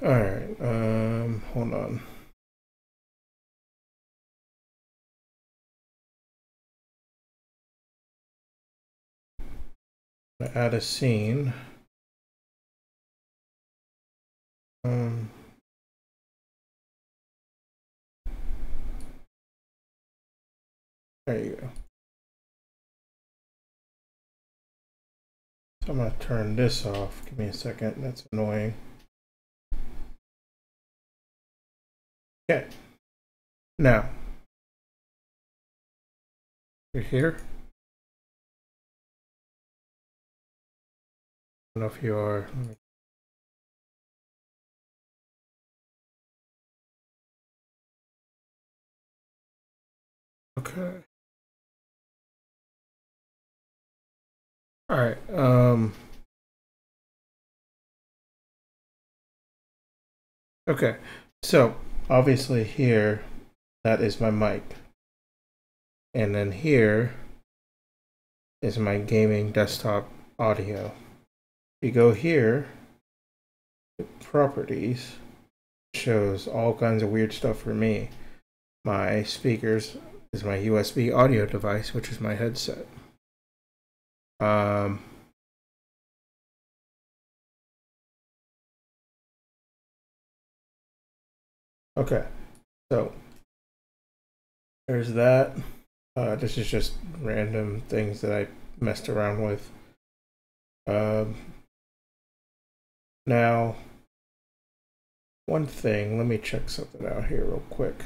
Alright, hold on. Add a scene. There you go. So I'm going to turn this off. Give me a second. That's annoying. Okay. Now, you're here. I don't know if you are. Okay. All right. Okay. So obviously here, that is my mic, and then here is my gaming desktop audio. If you go here, properties shows all kinds of weird stuff for me. My speakers is my USB audio device, which is my headset. Okay, so there's that. This is just random things that I messed around with. Now, one thing, let me check something out here real quick.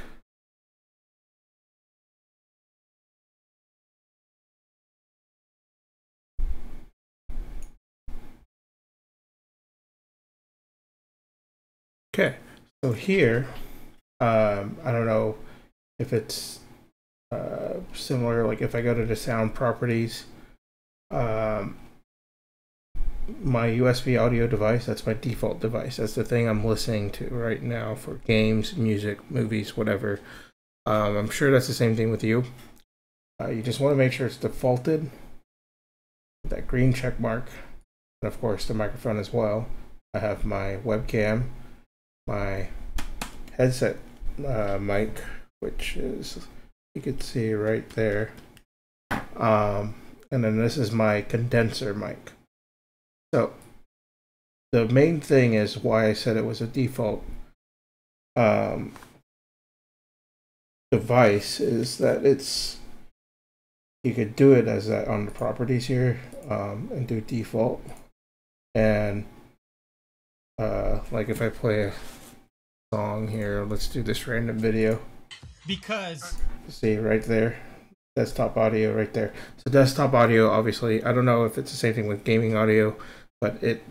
Okay, so here, I don't know if it's similar, like if I go to the sound properties, my USB audio device, that's my default device. That's the thing I'm listening to right now for games, music, movies, whatever. I'm sure that's the same thing with you. You just want to make sure it's defaulted, that green check mark, and of course the microphone as well. I have my webcam, my headset mic, which is, you can see right there, and then this is my condenser mic. So the main thing is why I said it was a default device is that it's, you could do it as that on the properties here, and do default, and like if I play a song here, let's do this random video, because see right there, desktop audio right there. So desktop audio, obviously, I don't know if it's the same thing with gaming audio, but it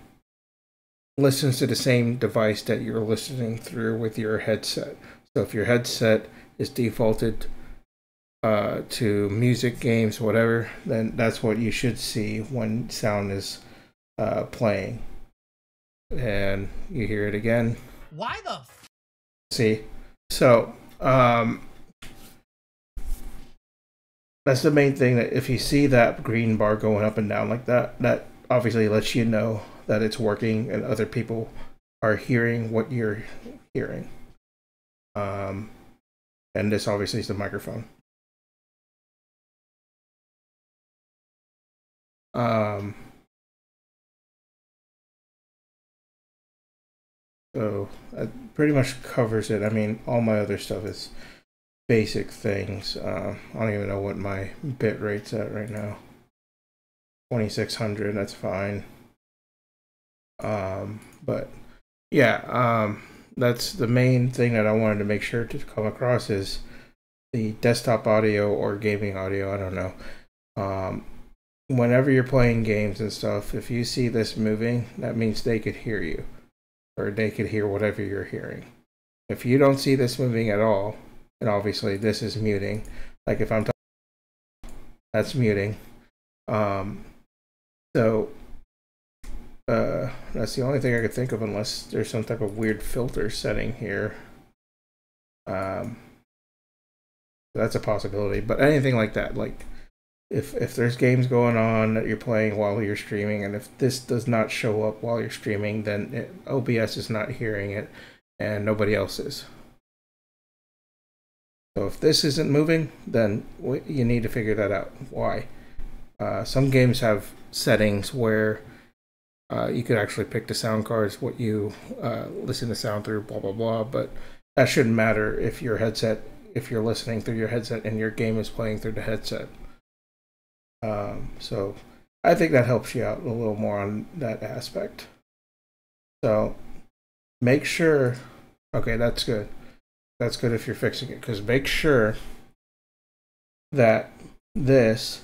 listens to the same device that you're listening through with your headset. So if your headset is defaulted to music, games, whatever, then that's what you should see when sound is playing. And you hear it again. Why the see? So that's the main thing, that if you see that green bar going up and down like that, that obviously lets you know that it's working and other people are hearing what you're hearing. And this obviously is the microphone. So that pretty much covers it. I mean, all my other stuff is basic things. I don't even know what my bit rate's at right now. 2600, that's fine. But yeah, that's the main thing that I wanted to make sure to come across is the desktop audio or gaming audio. I don't know. Whenever you're playing games and stuff, if you see this moving, that means they could hear you, or they could hear whatever you're hearing. If you don't see this moving at all, and obviously this is muting, like if I'm talking, that's muting. So that's the only thing I could think of, unless there's some type of weird filter setting here. That's a possibility, but anything like that, like if there's games going on that you're playing while you're streaming, and if this does not show up while you're streaming, then OBS is not hearing it, and nobody else is. So if this isn't moving, then you need to figure that out. Why? Some games have settings where you could actually pick the sound cards, what you listen to sound through, blah blah blah. But that shouldn't matter if your headset, if you're listening through your headset and your game is playing through the headset. So I think that helps you out a little more on that aspect. So make sure. Okay, that's good. That's good if you're fixing it, because make sure that this,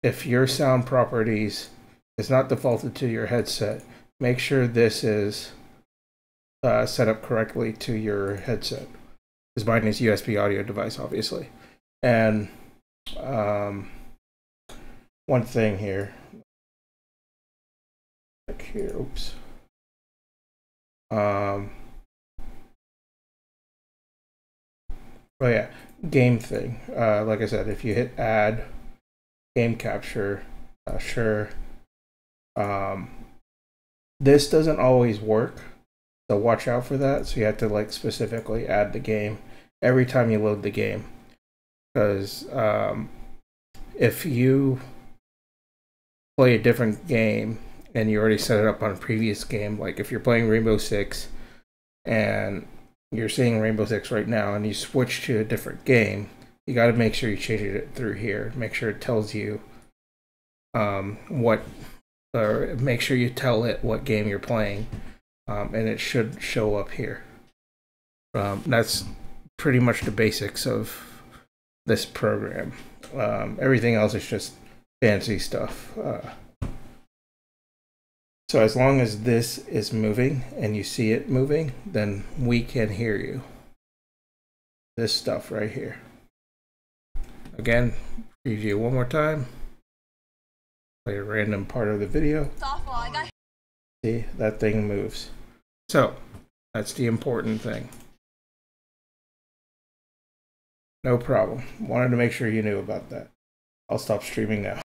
if your sound properties is not defaulted to your headset, make sure this is set up correctly to your headset. Because mine is USB audio device, obviously. And one thing here. Back here, oops. Oh yeah, game thing. Like I said, if you hit add game capture, sure. This doesn't always work, so watch out for that. So you have to like specifically add the game every time you load the game, because if you play a different game and you already set it up on a previous game, like if you're playing Rainbow Six and you're seeing Rainbow Six right now and you switch to a different game, you got to make sure you change it through here. Make sure it tells you or make sure you tell it what game you're playing, and it should show up here. That's pretty much the basics of this program. Everything else is just fancy stuff. So as long as this is moving and you see it moving, then we can hear you. This stuff right here. Again, preview one more time. Play a random part of the video. See, that thing moves. So, that's the important thing. No problem. Wanted to make sure you knew about that. I'll stop streaming now.